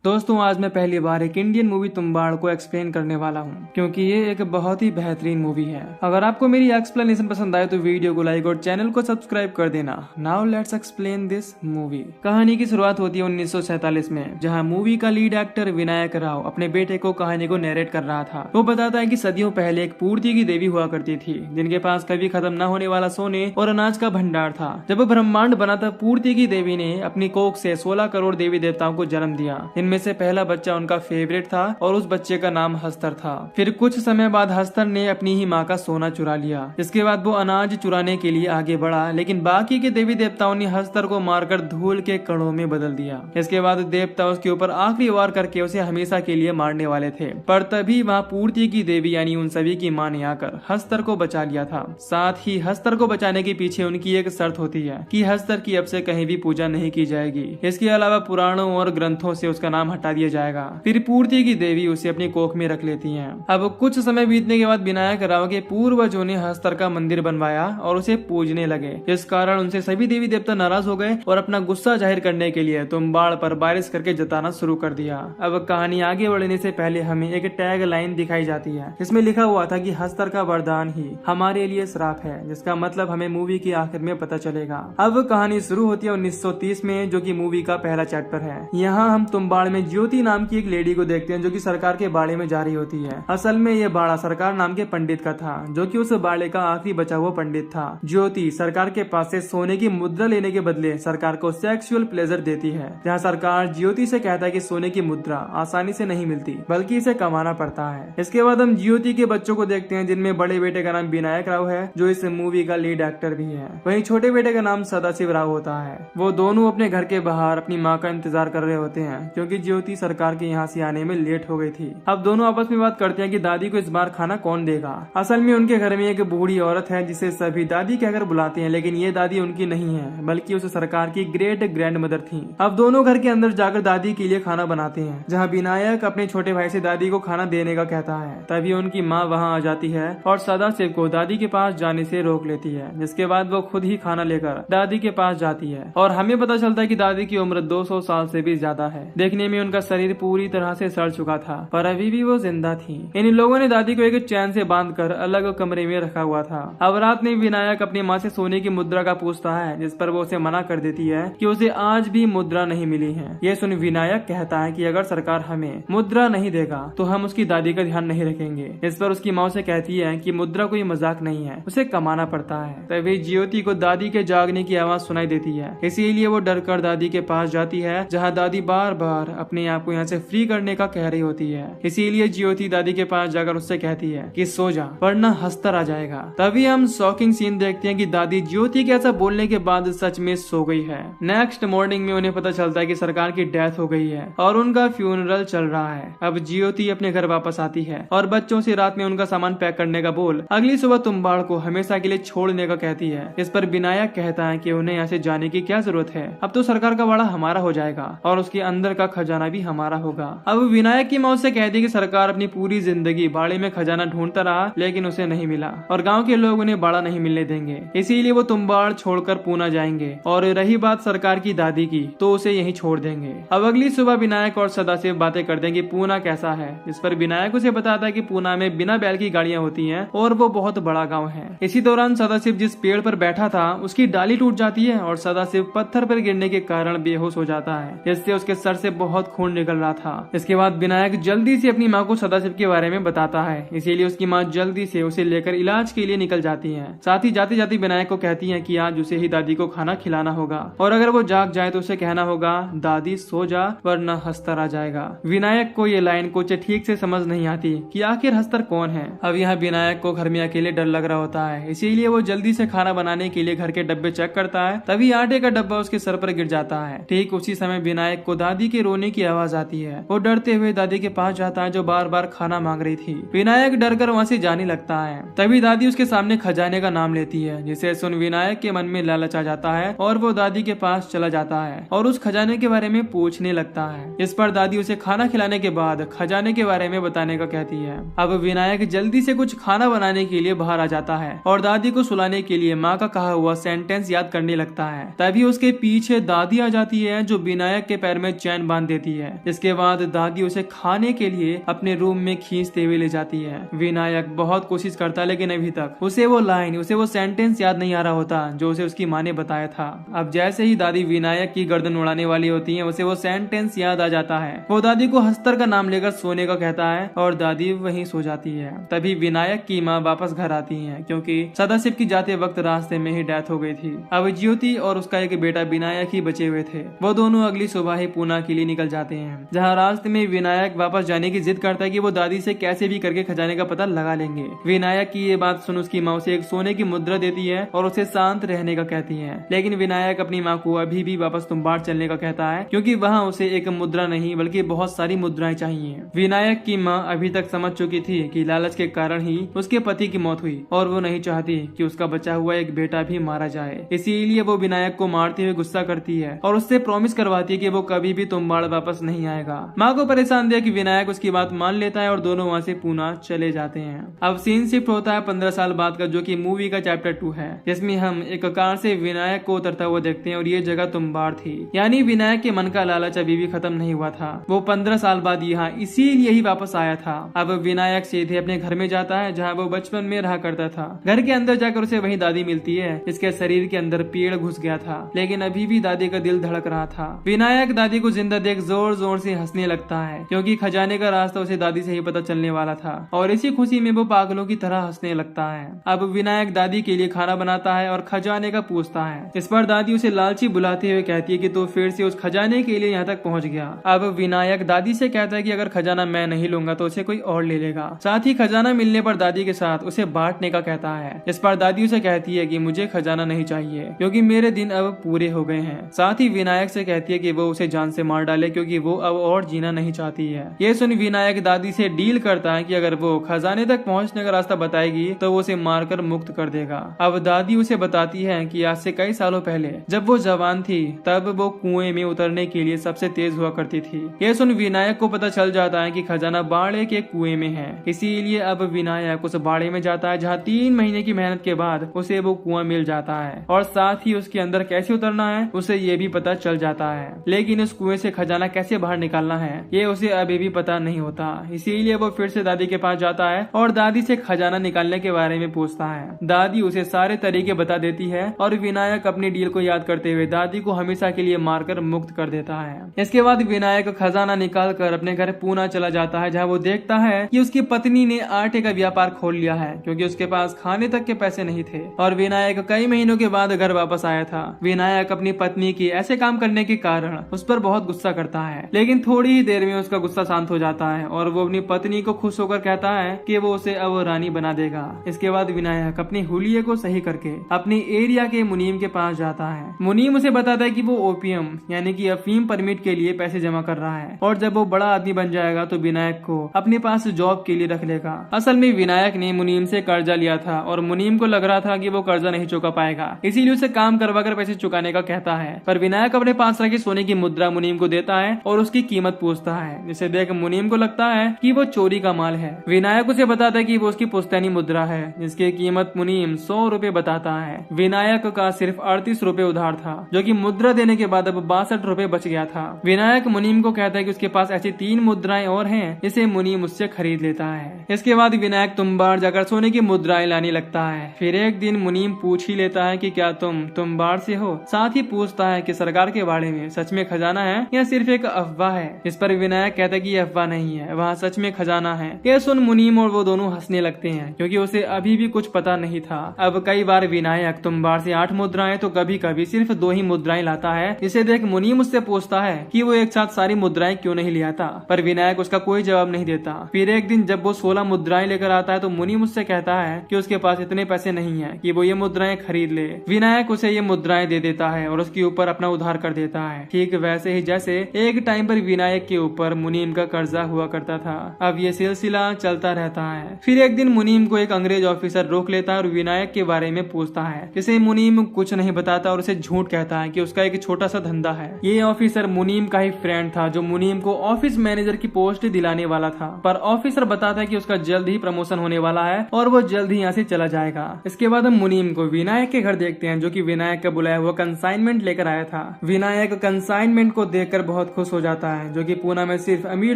दोस्तों आज मैं पहली बार एक इंडियन मूवी तुम्बाड़ को एक्सप्लेन करने वाला हूँ क्योंकि ये एक बहुत ही बेहतरीन मूवी है। अगर आपको मेरी एक्सप्लेनेशन पसंद आए तो वीडियो को लाइक और चैनल को सब्सक्राइब कर देना। Now let's explain this movie. कहानी की शुरुआत होती है 1947 में, जहाँ मूवी का लीड एक्टर विनायक राव अपने बेटे को कहानी को नरेट कर रहा था। वो बताता है कि सदियों पहले एक पूर्ति की देवी हुआ करती थी जिनके पास कभी खत्म न होने वाला सोने और अनाज का भंडार था। जब ब्रह्मांड बना तब पूर्ति की देवी ने अपनी कोख से 16 करोड़ देवी देवताओं को जन्म दिया। इनमें से पहला बच्चा उनका फेवरेट था और उस बच्चे का नाम हस्तर था। फिर कुछ समय बाद हस्तर ने अपनी ही माँ का सोना चुरा लिया। इसके बाद वो अनाज चुराने के लिए आगे बढ़ा, लेकिन बाकी के देवी देवताओं ने हस्तर को मारकर धूल के कणों में बदल दिया। इसके बाद देवता उसके ऊपर आखिरी वार करके उसे हमेशा के लिए मारने वाले थे, पर तभी वहाँ पूर्ति की देवी यानी उन सभी की माँ ने आकर हस्तर को बचा लिया था। साथ ही हस्तर को बचाने के पीछे उनकी एक शर्त होती है कि हस्तर की अब से कहीं भी पूजा नहीं की जाएगी। इसके अलावा पुराणों और ग्रंथों से उसका नाम हटा दिया जाएगा। फिर पूर्ति की देवी उसे अपनी कोख में रख लेती हैं। अब कुछ समय बीतने के बाद विनायक राव के पूर्वजों ने हस्तर का मंदिर बनवाया और उसे पूजने लगे। इस कारण उनसे सभी देवी देवता नाराज हो गए और अपना गुस्सा जाहिर करने के लिए तुम्बाड़ पर बारिश करके जताना शुरू कर दिया। अब कहानी आगे बढ़ने से पहले हमें एक टैग लाइन दिखाई जाती है जिसमें लिखा हुआ था कि हस्तर का वरदान ही हमारे लिए श्राप है, जिसका मतलब हमें मूवी की आखिर में पता चलेगा। अब कहानी शुरू होती है 1930 में, जो कि मूवी का पहला चैप्टर है। यहाँ हम तुम्बाड़ में ज्योति नाम की एक लेडी को देखते हैं जो कि सरकार के बाड़े में जा रही होती है। असल में ये बाड़ा सरकार नाम के पंडित का था, जो कि उस बाड़े का आखिरी बचा हुआ पंडित था। ज्योति सरकार के पास से सोने की मुद्रा लेने के बदले सरकार को सेक्सुअल प्लेजर देती है, जहाँ सरकार ज्योति से कहता है कि सोने की मुद्रा आसानी से नहीं मिलती बल्कि इसे कमाना पड़ता है। इसके बाद हम ज्योति के बच्चों को देखते हैं जिनमें बड़े बेटे का नाम विनायक राव है, जो इस मूवी का लीड एक्टर भी है। वहीं छोटे बेटे का नाम सदाशिव राव होता है। वो दोनों अपने घर के बाहर अपनी माँ का इंतजार कर रहे होते हैं क्योंकि ज्योति सरकार के यहाँ से आने में लेट हो गई थी। अब दोनों आपस में बात करते हैं कि दादी को इस बार खाना कौन देगा। असल में उनके घर में एक बूढ़ी औरत है जिसे सभी दादी कहकर बुलाते हैं, लेकिन ये दादी उनकी नहीं है बल्कि उस सरकार की ग्रेट ग्रैंड मदर थी। अब दोनों घर के अंदर जाकर दादी के लिए खाना बनाते हैं, जहाँ विनायक अपने छोटे भाई से दादी को खाना देने का कहता है। तभी उनकी माँ वहाँ आ जाती है और सदाशिव को दादी के पास जाने से रोक लेती है, जिसके बाद वो खुद ही खाना लेकर दादी के पास जाती है और हमें पता चलता है कि दादी की उम्र 200 साल से भी ज्यादा है। देखने में उनका शरीर पूरी तरह से सड़ चुका था पर अभी भी वो जिंदा थी। इन लोगों ने दादी को एक चैन से बांधकर अलग कमरे में रखा हुआ था। अब रात में विनायक अपनी माँ से सोने की मुद्रा का पूछता है, जिस पर वो उसे मना कर देती है कि उसे आज भी मुद्रा नहीं मिली है। ये सुन विनायक कहता है कि अगर सरकार हमें मुद्रा नहीं देगा तो हम उसकी दादी का ध्यान नहीं रखेंगे। इस पर उसकी माँ से कहती है कि मुद्रा कोई मजाक नहीं है, उसे कमाना पड़ता है। तभी ज्योति को दादी के जागने की आवाज सुनाई देती है, इसीलिए वो डर कर दादी के पास जाती है, जहाँ दादी बार बार अपने आप को यहाँ से फ्री करने का कह रही होती है। इसीलिए ज्योति दादी के पास जाकर उससे कहती है कि सो जा वरना हस्तर आ जाएगा। तभी हम शॉकिंग सीन देखते हैं कि दादी ज्योति के ऐसा बोलने के बाद सच में सो गई है। नेक्स्ट मॉर्निंग में उन्हें पता चलता है कि सरकार की डेथ हो गई है और उनका फ्यूनरल चल रहा है। अब ज्योति अपने घर वापस आती है और बच्चों से रात में उनका सामान पैक करने का बोल अगली सुबह तुम्बाड़ को हमेशा के लिए छोड़ने का कहती है। इस पर विनायक कहता है कि उन्हें यहाँ से जाने की क्या जरूरत है, अब तो सरकार का बाड़ा हमारा हो जाएगा और उसके अंदर का खजाना भी हमारा होगा। अब विनायक की मौत से कहती है कि सरकार अपनी पूरी जिंदगी बाड़े में खजाना ढूंढता रहा लेकिन उसे नहीं मिला और गांव के लोग उन्हें बाड़ा नहीं मिलने देंगे, इसीलिए वो तुम्बाड़ छोड़कर पूना जाएंगे। और रही बात सरकार की दादी की तो उसे यहीं छोड़ देंगे। अब अगली सुबह विनायक और सदाशिव बातें करते हैं कि पूना कैसा है। इस पर विनायक उसे बताता है कि पूना में बिना बैल की गाड़ियां होती हैं और वो बहुत बड़ा गाँव है। इसी दौरान सदाशिव जिस पेड़ पर बैठा था उसकी डाली टूट जाती है और सदाशिव पत्थर पर गिरने के कारण बेहोश हो जाता है, जिससे उसके सर से बहुत खून निकल रहा था। इसके बाद विनायक जल्दी से अपनी माँ को सदाशिव के बारे में बताता है, इसीलिए उसकी माँ जल्दी से उसे लेकर इलाज के लिए निकल जाती है। साथ ही जाते जाते विनायक को कहती है कि आज उसे ही दादी को खाना खिलाना होगा और अगर वो जाग जाए तो उसे कहना होगा दादी सो जा वरना हस्तर आ जाएगा। विनायक को ये लाइन कुछ ठीक से समझ नहीं आती कि आखिर हस्तर कौन है। अब यहाँ विनायक को घर में अकेले डर लग रहा होता है, इसीलिए वो जल्दी से खाना बनाने के लिए घर के डब्बे चेक करता है। तभी आटे का डब्बा उसके सर पर गिर जाता है। ठीक उसी समय विनायक को दादी के रोने की आवाज आती है। वो डरते हुए दादी के पास जाता है जो बार बार खाना मांग रही थी। विनायक डर कर वहाँ से जाने लगता है। तभी दादी उसके सामने खजाने का नाम लेती है, जिसे सुन विनायक के मन में लालच आ जाता है और वो दादी के पास चला जाता है और उस खजाने के बारे में पूछने लगता है। इस पर दादी उसे खाना खिलाने के बाद खजाने के बारे में बताने का कहती है। अब विनायक जल्दी से कुछ खाना बनाने के लिए बाहर आ जाता है और दादी को सुलाने के लिए माँ का कहा हुआ सेंटेंस याद करने लगता है। तभी उसके पीछे दादी आ जाती है जो विनायक के पैर में चैन बांध देती है। इसके बाद दादी उसे खाने के लिए अपने रूम में खींचते हुए ले जाती है। विनायक बहुत कोशिश करता है लेकिन अभी तक उसे वो सेंटेंस याद नहीं आ रहा होता जो उसे उसकी माँ ने बताया था। अब जैसे ही दादी विनायक की गर्दन उड़ाने वाली होती है उसे वो सेंटेंस याद आ जाता है। वो दादी को हस्तर का नाम लेकर सोने का कहता है और दादी वहीं सो जाती है। तभी विनायक की माँ वापस घर आती है क्योंकि सदाशिव की जाते वक्त रास्ते में ही डेथ हो गई थी। अब ज्योति और उसका एक बेटा विनायक ही बचे हुए थे। वो दोनों अगली सुबह ही पूना के लिए निकल जाते हैं, जहाँ रास्ते में विनायक वापस जाने की जिद करता है कि वो दादी से कैसे भी करके खजाने का पता लगा लेंगे। विनायक की ये बात सुन उसकी माँ उसे एक सोने की मुद्रा देती है और उसे शांत रहने का कहती है। लेकिन विनायक अपनी माँ को अभी भी वापस तुम्बाड़ चलने का कहता है क्योंकि वहाँ उसे एक मुद्रा नहीं बल्कि बहुत सारी मुद्राएं चाहिए। विनायक की माँ अभी तक समझ चुकी थी कि लालच के कारण ही उसके पति की मौत हुई और वो नहीं चाहती कि उसका बचा हुआ एक बेटा भी मारा जाए। इसीलिए वो विनायक को मारते हुए गुस्सा करती है और उससे प्रॉमिस करवाती है कि वो कभी भी तुम्बाड़ वापस नहीं आएगा। माँ को परेशान देख विनायक उसकी बात मान लेता है और दोनों वहाँ से पूना चले जाते हैं। अब सीन शिफ्ट होता है 15 साल बाद का, जो कि मूवी का चैप्टर 2 है, जिसमें हम एक कार से विनायक को उतरता हुआ देखते हैं और ये जगह तुम्बाड़ थी। यानी विनायक के मन का लालच अभी भी खत्म नहीं हुआ था। वो 15 साल बाद यहाँ इसीलिए ही वापस आया था। अब विनायक सीधे अपने घर में जाता है जहाँ वो बचपन में रहा करता था। घर के अंदर जाकर उसे वही दादी मिलती है। इसके शरीर के अंदर पेड़ घुस गया था लेकिन अभी भी दादी का दिल धड़क रहा था। विनायक दादी को जिंदा देख जोर जोर से हंसने लगता है क्योंकि खजाने का रास्ता उसे दादी से ही पता चलने वाला था और इसी खुशी में वो पागलों की तरह हंसने लगता है। अब विनायक दादी के लिए खाना बनाता है और खजाने का पूछता है। इस पर दादी उसे लालची बुलाते हुए कहती है कि तू फिर से उस खजाने के लिए यहाँ तक पहुँच गया। अब विनायक दादी से कहता है कि अगर खजाना मैं नहीं लूंगा तो उसे कोई और ले लेगा। साथ ही खजाना मिलने पर दादी के साथ उसे बांटने का कहता है। इस पर दादी उसे कहती है कि मुझे खजाना नहीं चाहिए क्योंकि मेरे दिन अब पूरे हो गए हैं। साथ ही विनायक से कहती है कि वो उसे जान से मार डाले क्योंकि वो अब और जीना नहीं चाहती है। ये सुन विनायक दादी से डील करता है कि अगर वो खजाने तक पहुंचने का रास्ता बताएगी तो वो उसे मारकर मुक्त कर देगा। अब दादी उसे बताती है कि आज से कई सालों पहले जब वो जवान थी तब वो कुएं में उतरने के लिए सबसे तेज हुआ करती थी। ये सुन विनायक को पता चल जाता है कि खजाना बाड़े के कुएं में है। इसीलिए अब विनायक उस बाड़े में जाता है जहाँ 3 महीने की मेहनत के बाद उसे वो कुआं मिल जाता है और साथ ही उसके अंदर कैसे उतरना है उसे ये भी पता चल जाता है। लेकिन उस कुएं से खजाना कैसे बाहर निकालना है ये उसे अभी भी पता नहीं होता। इसीलिए वो फिर से दादी के पास जाता है और दादी से खजाना निकालने के बारे में पूछता है। दादी उसे सारे तरीके बता देती है और विनायक अपनी डील को याद करते हुए दादी को हमेशा के लिए मारकर मुक्त कर देता है। इसके बाद विनायक खजाना निकाल कर अपने घर पूना चला जाता है जहाँ वो देखता है कि उसकी पत्नी ने आटे का व्यापार खोल लिया है क्योंकि उसके पास खाने तक के पैसे नहीं थे और विनायक कई महीनों के बाद घर वापस आया था। विनायक अपनी पत्नी की ऐसे काम करने के कारण उस पर बहुत गुस्सा करता है लेकिन थोड़ी ही देर में उसका गुस्सा शांत हो जाता है और वो अपनी पत्नी को खुश होकर कहता है कि वो उसे अब रानी बना देगा। इसके बाद विनायक अपनी हुलिये को सही करके अपनी एरिया के मुनीम के पास जाता है। मुनीम उसे बताता है कि वो ओपियम यानी कि अफीम परमिट के लिए पैसे जमा कर रहा है और जब वो बड़ा आदमी बन जाएगा तो विनायक को अपने पास जॉब के लिए रख लेगा। असल में विनायक ने मुनीम से कर्जा लिया था और मुनीम को लग रहा था कि वो कर्जा नहीं चुका पाएगा, इसीलिए उसे काम करवा कर पैसे चुकाने का कहता है। पर विनायक अपने पास रखी सोने की मुद्रा मुनीम को देता है और उसकी कीमत पूछता है, जिसे देख मुनीम को लगता है कि वो चोरी का माल है। विनायक उसे बताता है कि वो उसकी पुश्तैनी मुद्रा है जिसकी कीमत मुनीम 100 रुपए बताता है। विनायक का सिर्फ 38 रुपए उधार था जो कि मुद्रा देने के बाद अब 62 रुपए बच गया था। विनायक मुनीम को कहता है कि उसके पास ऐसी 3 मुद्राएं और हैं जिसे मुनीम उससे खरीद लेता है। इसके बाद विनायक तुम्बाड़ जाकर सोने की मुद्राएं लाने लगता है। फिर एक दिन मुनीम पूछ ही लेता है कि क्या तुम तुम्बाड़ से हो। साथ ही पूछता है कि सरकार के बारे में सच में खजाना है या सिर्फ एक अफवाह है। इस पर विनायक कहता है कि यह अफवाह नहीं है, वहाँ सच में खजाना है। यह सुन मुनीम और वो दोनों हंसने लगते हैं क्योंकि उसे अभी भी कुछ पता नहीं था। अब कई बार विनायक तुम्बाड़ से 8 मुद्राएं तो कभी कभी सिर्फ 2 ही मुद्राएं लाता है, जिसे देख मुनीम उससे पूछता है कि वो एक साथ सारी मुद्राएं क्यों नहीं ले आता, पर विनायक उसका कोई जवाब नहीं देता। फिर एक दिन जब वो 16 मुद्राएं लेकर आता है तो मुनीम उससे कहता है कि उसके पास इतने पैसे नहीं है कि वो ये मुद्राएं खरीद ले। विनायक उसे ये मुद्राएं दे देता है और उसके ऊपर अपना उधार कर देता है, ठीक वैसे ही जैसे एक टाइम पर विनायक के ऊपर मुनीम का कर्जा हुआ करता था। अब ये सिलसिला चलता रहता है। फिर एक दिन मुनीम को एक अंग्रेज ऑफिसर रोक लेता है और विनायक के बारे में पूछता है, जिसे मुनीम कुछ नहीं बताता और उसे झूठ कहता है कि उसका एक छोटा सा धंधा है। ये ऑफिसर मुनीम का ही फ्रेंड था जो मुनीम को ऑफिस मैनेजर की पोस्ट दिलाने वाला था, पर ऑफिसर बताता है कि उसका जल्द ही प्रमोशन होने वाला है और वो जल्द ही यहाँ से चला जाएगा। इसके बाद हम मुनीम को विनायक के घर देखते हैं जो कि विनायक का बुलाया हुआ कंसाइनमेंट लेकर आया था। विनायक कंसाइनमेंट को देखकर बहुत बहुत खुश हो जाता है, जो कि पूना में सिर्फ अमीर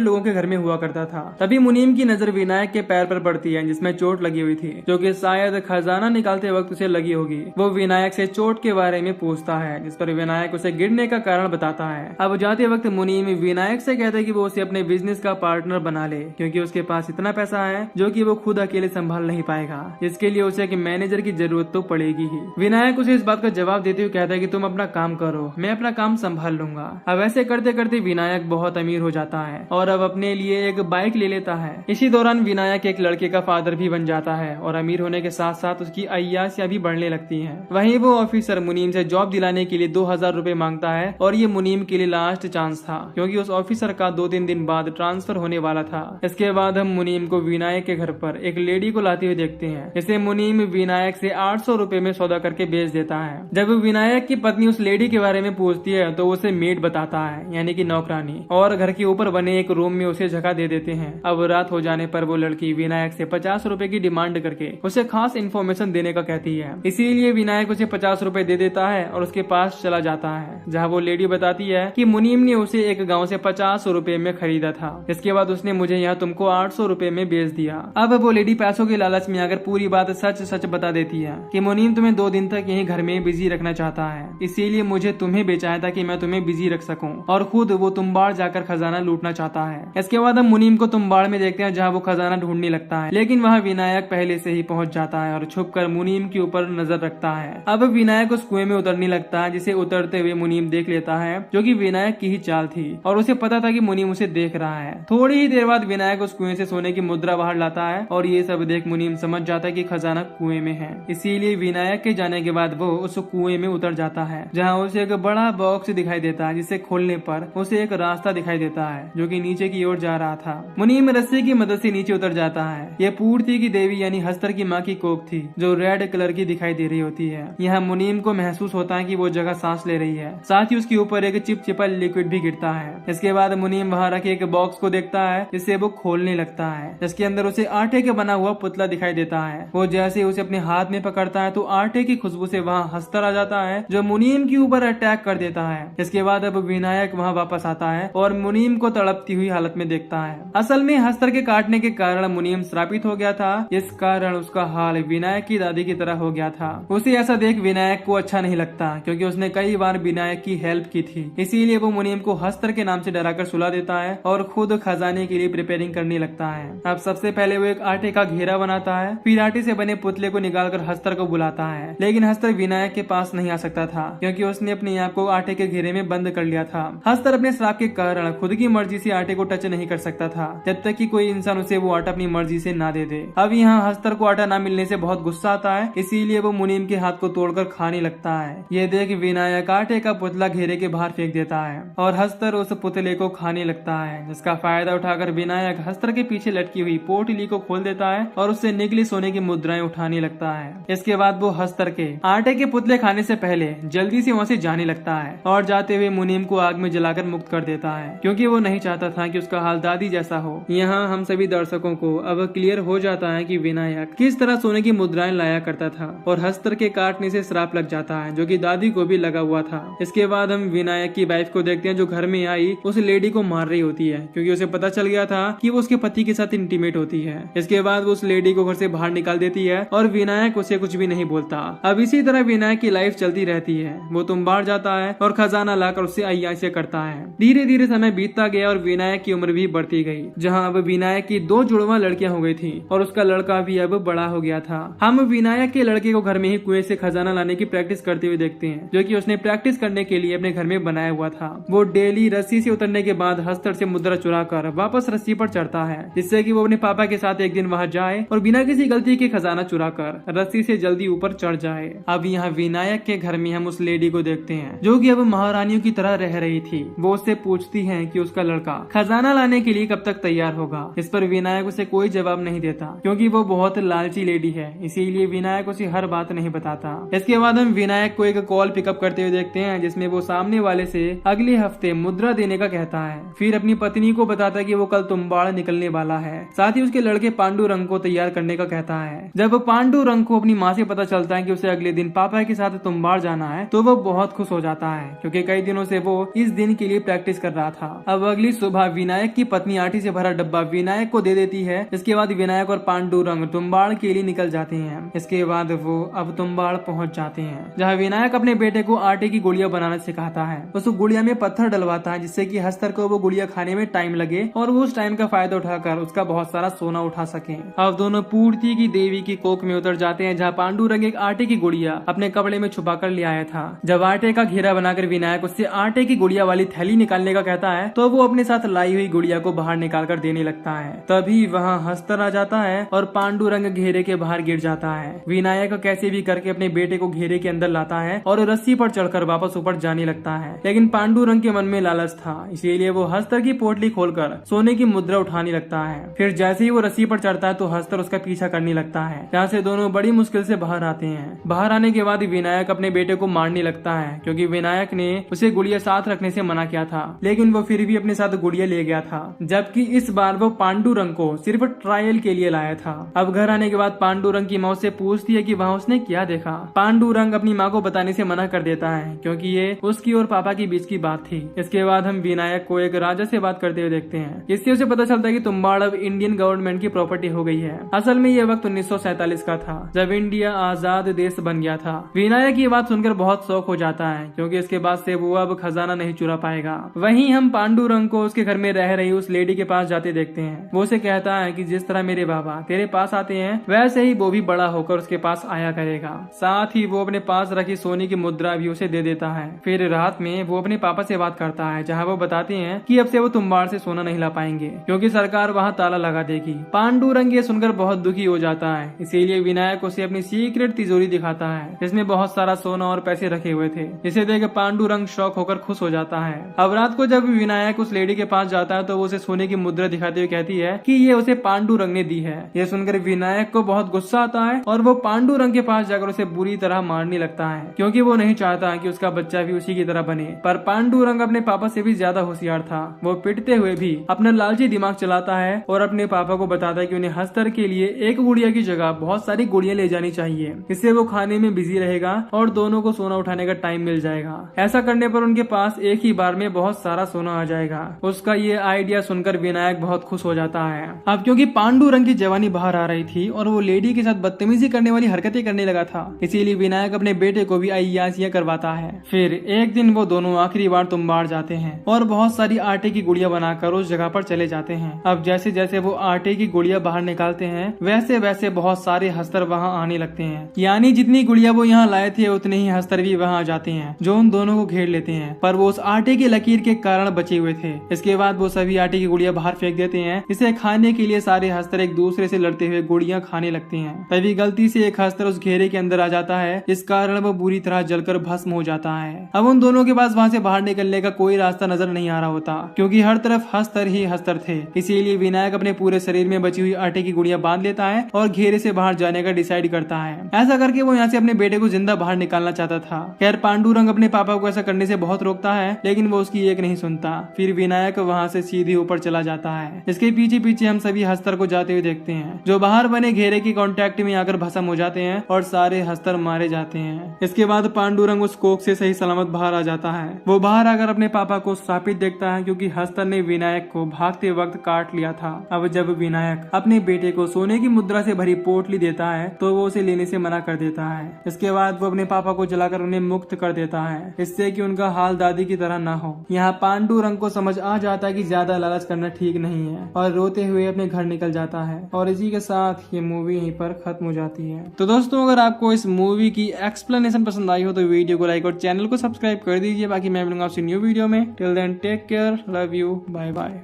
लोगों के घर में हुआ करता था। तभी मुनीम की नजर विनायक के पैर पर पड़ती है, जिसमें चोट लगी हुई थी, जो कि शायद खजाना निकालते वक्त उसे लगी होगी। वो विनायक से चोट के बारे में पूछता है, जिस पर विनायक उसे गिरने का कारण बताता है। अब जाते वक्त मुनीम विनायक से कहता है कि वो उसे अपने बिजनेस का पार्टनर बना ले, क्योंकि उसके पास इतना पैसा है जो कि वो खुद अकेले संभाल नहीं पाएगा। इसके लिए उसे एक मैनेजर की जरूरत तो पड़ेगी ही। विनायक उसे इस बात का जवाब देते हुए कहता है कि तुम अपना काम करो, मैं अपना काम संभाल लूंगा। अब ऐसे करते करते विनायक बहुत अमीर हो जाता है और अब अपने लिए एक बाइक ले लेता है। इसी दौरान विनायक एक लड़के का फादर भी बन जाता है और अमीर होने के साथ साथ उसकी अय्यासियां भी बढ़ने लगती हैं। वहीं वो ऑफिसर मुनीम से जॉब दिलाने के लिए 2000 रुपए मांगता है और ये मुनीम के लिए लास्ट चांस था, क्योंकि उस ऑफिसर का 2-3 दिन बाद ट्रांसफर होने वाला था। इसके बाद हम मुनीम को विनायक के घर पर एक लेडी को लाते हुए देखते हैं। इसे मुनीम विनायक से 800 रुपए में सौदा करके बेच देता है। जब विनायक की पत्नी उस लेडी के बारे में पूछती है तो उसे मेड बताता है, यानी कि नौकरानी, और घर के ऊपर बने एक रूम में उसे जगह दे देते हैं। अब रात हो जाने पर वो लड़की विनायक से 50 रुपए की डिमांड करके उसे खास इन्फॉर्मेशन देने का कहती है। इसीलिए विनायक उसे 50 रुपए दे देता है और उसके पास चला जाता है, जहाँ वो लेडी बताती है कि मुनीम ने उसे एक गाँव से 50 रुपए में खरीदा था। इसके बाद उसने मुझे यहाँ तुमको 800 रुपए में बेच दिया। अब वो लेडी पैसों के लालच में आकर पूरी बात सच सच बता देती है कि मुनीम तुम्हें 2 दिन तक यहीं घर में बिजी रखना चाहता है, इसीलिए मुझे तुम्हें बेचा है ताकि मैं तुम्हें बिजी रख सकूं, और खुद वो तुम्बाड़ जाकर खजाना लूटना चाहता है। इसके बाद हम मुनीम को तुम्बाड़ में देखते हैं, जहाँ वो खजाना ढूंढने लगता है, लेकिन वहाँ विनायक पहले से ही पहुंच जाता है और छुपकर मुनीम के ऊपर नजर रखता है। अब विनायक उस कुएं में उतरने लगता है, जिसे उतरते हुए मुनीम देख लेता है, जो कि विनायक की ही चाल थी और उसे पता था कि मुनीम उसे देख रहा है। थोड़ी ही देर बाद विनायक उस कुएं से सोने की मुद्रा बाहर लाता है और ये सब देख मुनीम समझ जाता है कि खजाना कुएं में है। इसीलिए विनायक के जाने के बाद वो उस कुएं में उतर जाता है, जहाँ उसे एक बड़ा बॉक्स दिखाई देता है, जिसे खोलने पर उसे एक रास्ता दिखाई देता है जो कि नीचे की ओर जा रहा था। मुनीम रस्सी की मदद से नीचे उतर जाता है। ये पूर्ति की देवी यानी हस्तर की माँ की कोख थी, जो रेड कलर की दिखाई दे रही होती है। यहाँ मुनीम को महसूस होता है कि वो जगह सांस ले रही है, साथ ही उसके ऊपर एक चिपचिपा लिक्विड भी गिरता है। इसके बाद मुनीम वहाँ रखे एक बॉक्स को देखता है, जिससे वो खोलने लगता है। इसके अंदर उसे आटे का बना हुआ पुतला दिखाई देता है। वो जैसे उसे अपने हाथ में पकड़ता है तो आटे की खुशबू से वहाँ हस्तर आ जाता है, जो मुनीम के ऊपर अटैक कर देता है। इसके बाद अब विनायक वहाँ वापस आता है और मुनीम को तड़पती हुई हालत में देखता है। असल में हस्तर के काटने के कारण मुनीम श्रापित हो गया था, इस कारण उसका हाल विनायक की दादी की तरह हो गया था। उसे ऐसा देख विनायक को अच्छा नहीं लगता, क्योंकि उसने कई बार विनायक की हेल्प की थी। इसीलिए वो मुनीम को हस्तर के नाम से डराकर सुला देता है और खुद खजाने के लिए प्रिपेयरिंग करने लगता है। अब सबसे पहले वो एक आटे का घेरा बनाता है, फिर आटे से बने पुतले को निकालकर हस्तर को बुलाता है, लेकिन हस्तर विनायक के पास नहीं आ सकता था, क्योंकि उसने अपने आप को आटे के घेरे में बंद कर लिया था। हस्तर अपने श्राप के कारण खुद की मर्जी से आटे को टच नहीं कर सकता था, जब तक कि कोई इंसान उसे वो आटा अपनी मर्जी से ना दे दे। अब यहाँ हस्तर को आटा ना मिलने से बहुत गुस्सा आता है, इसीलिए वो मुनीम के हाथ को तोड़कर खाने लगता है। ये देख विनायक आटे का पुतला घेरे के बाहर फेंक देता है और हस्तर उस पुतले को खाने लगता है, जिसका फायदा उठाकर विनायक हस्तर के पीछे लटकी हुई पोटली को खोल देता है और उससे निकली सोने की मुद्राएं उठाने लगता है। इसके बाद वो हस्तर के आटे के पुतले खाने से पहले जल्दी से वहाँ से जाने लगता है और जाते हुए मुनीम को आग में जलाकर मुक्त कर देता है, क्योंकि वो नहीं चाहता था कि उसका हाल दादी जैसा हो। यहाँ हम सभी दर्शकों को अब क्लियर हो जाता है कि विनायक किस तरह सोने की मुद्राएं लाया करता था और हस्तर के काटने से श्राप लग जाता है, जो कि दादी को भी लगा हुआ था। इसके बाद हम विनायक की वाइफ को देखते हैं, जो घर में आई उस लेडी को मार रही होती है, क्योंकि उसे पता चल गया था कि वो उसके पति के साथ इंटीमेट होती है। इसके बाद वो उस लेडी को घर से बाहर निकाल देती है और विनायक उसे कुछ भी नहीं बोलता। अब इसी तरह विनायक की लाइफ चलती रहती है। वो तुम्बाड़ जाता है और खजाना लाकर उससे अय्याशी करता है। धीरे धीरे समय बीतता गया और विनायक की उम्र भी बढ़ती गई, जहाँ अब विनायक की 2 जुड़वा लड़कियां हो गई थी और उसका लड़का भी अब बड़ा हो गया था। हम विनायक के लड़के को घर में ही कुएं से खजाना लाने की प्रैक्टिस करते हुए देखते हैं, जो कि उसने प्रैक्टिस करने के लिए अपने घर में बनाया हुआ था। वो डेली रस्सी से उतरने के बाद हस्तर से मुद्रा चुरा कर वापस रस्सी पर चढ़ता है, जिससे कि वो अपने पापा के साथ एक दिन वहां जाए और बिना किसी गलती के खजाना चुरा कर रस्सी से जल्दी ऊपर चढ़ जाए। अब यहाँ विनायक के घर में हम उस लेडी को देखते हैं, जो कि अब महारानियों की तरह रह रही थी। वो उससे पूछती है कि उसका लड़का खजाना लाने के लिए कब तक तैयार होगा। इस पर विनायक उसे कोई जवाब नहीं देता, क्योंकि वो बहुत लालची लेडी है, इसीलिए विनायक उसे हर बात नहीं बताता। इसके बाद हम विनायक को एक कॉल पिकअप करते हुए देखते हैं, जिसमें वो सामने वाले से अगले हफ्ते मुद्रा देने का कहता है। फिर अपनी पत्नी को बताता है कि वो कल तुम्बाड़ निकलने वाला है, साथ ही उसके लड़के पांडुरंग को तैयार करने का कहता है। जब पांडुरंग को अपनी माँ से पता चलता है कि उसे अगले दिन पापा के साथ तुम्बाड़ जाना है, तो वो बहुत खुश हो जाता है, क्योंकि कई दिनों से वो इस दिन दिन के लिए प्रैक्टिस कर रहा था। अब अगली सुबह विनायक की पत्नी आटे से भरा डब्बा विनायक को दे देती है। इसके बाद विनायक और पांडुरंग तुम्बाड़ के लिए निकल जाते हैं। इसके बाद वो अब तुम्बाड़ पहुंच जाते हैं, जहाँ विनायक अपने बेटे को आटे की गुड़िया बनाना सिखाता है। उस गुड़िया में पत्थर डलवाता है जिससे कि हस्तर को वो गुड़िया खाने में टाइम लगे और वो उस टाइम का फायदा उठाकर उसका बहुत सारा सोना उठा सके। अब दोनों पूर्ति की देवी की कोख में उतर जाते हैं, जहाँ पांडुरंग एक आटे की गुड़िया अपने कपड़े में छुपा कर ले आया था। जब आटे का घेरा बनाकर विनायक उससे आटे की गुड़िया वाली थैली निकालने का कहता है तो वो अपने साथ लाई हुई गुड़िया को बाहर निकाल कर देने लगता है। तभी वहाँ हस्तर आ जाता है और पांडुरंग घेरे के बाहर गिर जाता है। विनायक कैसे भी करके अपने बेटे को घेरे के अंदर लाता है और रस्सी पर चढ़कर वापस ऊपर जाने लगता है, लेकिन पांडुरंग के मन में लालच था, इसीलिए वो हस्तर की पोटली खोलकर सोने की मुद्रा उठाने लगता है। फिर जैसे ही वो रस्सी पर चढ़ता है तो हस्तर उसका पीछा करने लगता है, जहाँ से दोनों बड़ी मुश्किल से बाहर आते हैं। बाहर आने के बाद विनायक अपने बेटे को मारने लगता है, क्योंकि विनायक ने उसे गुड़िया साथ रखने से मना किया था, लेकिन वो फिर भी अपने साथ गुड़िया ले गया था, जबकि इस बार वो पांडुरंग को सिर्फ ट्रायल के लिए लाया था। अब घर आने के बाद पांडुरंग की माँ से पूछती है कि वहाँ उसने क्या देखा। पांडुरंग अपनी माँ को बताने से मना कर देता है, क्योंकि ये उसकी और पापा के बीच की बात थी। इसके बाद हम विनायक को एक राजा से बात करते हुए देखते हैं। इससे उसे पता चलता है कि तुम्बाड़ अब इंडियन गवर्नमेंट की प्रॉपर्टी हो गई है। असल में ये वक्त 1947 का था, जब इंडिया आजाद देश बन गया था। विनायक ये बात सुनकर बहुत शौक हो जाता है, क्योंकि इसके बाद से वो अब खजाना नहीं चुरा पाएगा। वहीं हम पांडुरंग को उसके घर में रह रही उस लेडी के पास जाते देखते हैं। वो उसे कहता है कि जिस तरह मेरे बाबा तेरे पास आते हैं वैसे ही वो भी बड़ा होकर उसके पास आया करेगा। साथ ही वो अपने पास रखी सोने की मुद्रा भी उसे दे देता है। फिर रात में वो अपने पापा से बात करता है, जहाँ वो बताते हैं कि अब से वो तुम्बाड़ से सोना नहीं ला पाएंगे, क्योंकि सरकार वहाँ ताला लगा देगी। पांडुरंग ये सुनकर बहुत दुखी हो जाता है, इसीलिए विनायक उसे अपनी सीक्रेट तिजोरी दिखाता है, जिसमें बहुत सारा सोना और पैसे रखे हुए थे। इसे देख पांडुरंग शौक होकर खुश हो जाता है। अब रात को जब विनायक उस लेडी के पास जाता है तो वो उसे सोने की मुद्रा दिखाते हुए कहती है कि ये उसे पांडुरंग ने दी है। ये सुनकर विनायक को बहुत गुस्सा आता है और वो पांडुरंग के पास जाकर उसे बुरी तरह मारने लगता है, क्योंकि वो नहीं चाहता कि उसका बच्चा भी उसी की तरह बने। पर पांडुरंग अपने पापा से भी ज्यादा होशियार था। वो पिटते हुए भी अपना लालची दिमाग चलाता है और अपने पापा को बताता है कि उन्हें हस्तर के लिए एक गुड़िया की जगह बहुत सारी गुड़िया ले जानी चाहिए। इससे वो खाने में बिजी रहेगा और दोनों को सोना उठाने का टाइम मिल जाएगा। ऐसा करने पर उनके पास एक ही बार में बहुत सारा सोना आ जाएगा। उसका ये आइडिया सुनकर विनायक बहुत खुश हो जाता है। अब क्योंकि पांडुरंग की जवानी बाहर आ रही थी और वो लेडी के साथ बदतमीजी करने वाली हरकतें करने लगा था, इसीलिए विनायक अपने बेटे को भी अय्यासियां करवाता है। फिर एक दिन वो दोनों आखिरी बार तुम्बाड़ जाते हैं और बहुत सारी आटे की गुड़िया बनाकर उस जगह पर चले जाते हैं। अब जैसे जैसे वो आटे की गुड़िया बाहर निकालते हैं वैसे वैसे बहुत सारे हस्तर वहाँ आने लगते हैं, यानी जितनी गुड़िया वो यहाँ लाए थे उतने ही हस्तर भी वहाँ आ जाते हैं, जो उन दोनों को घेर लेते हैं। पर वो उस आटे की लकीर के कारण बचे हुए थे। इसके बाद वो सभी आटे की गुड़िया बाहर फेंक देते हैं। इसे खाने के लिए सारे हस्तर एक दूसरे से लड़ते हुए गुड़िया खाने लगते हैं। तभी गलती से एक हस्तर उस घेरे के अंदर आ जाता है, इस कारण वो बुरी तरह जलकर भस्म हो जाता है। अब उन दोनों के पास वहाँ से बाहर निकलने का कोई रास्ता नजर नहीं आ रहा होता, क्योंकि हर तरफ हस्तर ही हस्तर थे। इसीलिए विनायक अपने पूरे शरीर में बची हुई आटे की गुड़िया बांध लेता है और घेरे से बाहर जाने का डिसाइड करता है। ऐसा करके वो यहाँ से अपने बेटे को जिंदा बाहर निकालना चाहता था। खैर पांडुरंग अपने पापा को ऐसा करने से बहुत रोकता है, लेकिन वो उसकी एक नहीं सुनता। फिर विनायक वहाँ से सीधे ऊपर चला जाता है। इसके पीछे पीछे हम सभी हस्तर को जाते हुए देखते हैं, जो बाहर बने घेरे के कांटेक्ट में आकर भस्म हो जाते हैं और सारे हस्तर मारे जाते हैं। इसके बाद पांडुरंग उस कोख से सही सलामत बाहर आ जाता है। वो बाहर आकर अपने पापा को श्रापित देखता है, क्योंकि हस्तर ने विनायक को भागते वक्त काट लिया था। अब जब विनायक अपने बेटे को सोने की मुद्रा से भरी पोटली देता है तो वो उसे लेने से मना कर देता है। इसके बाद वो अपने पापा को जलाकर उन्हें मुक्त कर देता है, इससे कि उनका हाल दादी की तरह ना हो। यहाँ पांडुरंग को समझ आ जाता है कि ज्यादा लालच करना ठीक नहीं है और रोते हुए अपने घर निकल जाता है। और इसी के साथ ये मूवी यहीं पर खत्म हो जाती है। तो दोस्तों अगर आपको इस मूवी की एक्सप्लेनेशन पसंद आई हो तो वीडियो को लाइक और चैनल को सब्सक्राइब कर दीजिए। बाकी मैं मिलूंगा आपसे न्यू वीडियो में। Till then take care, love you, bye bye.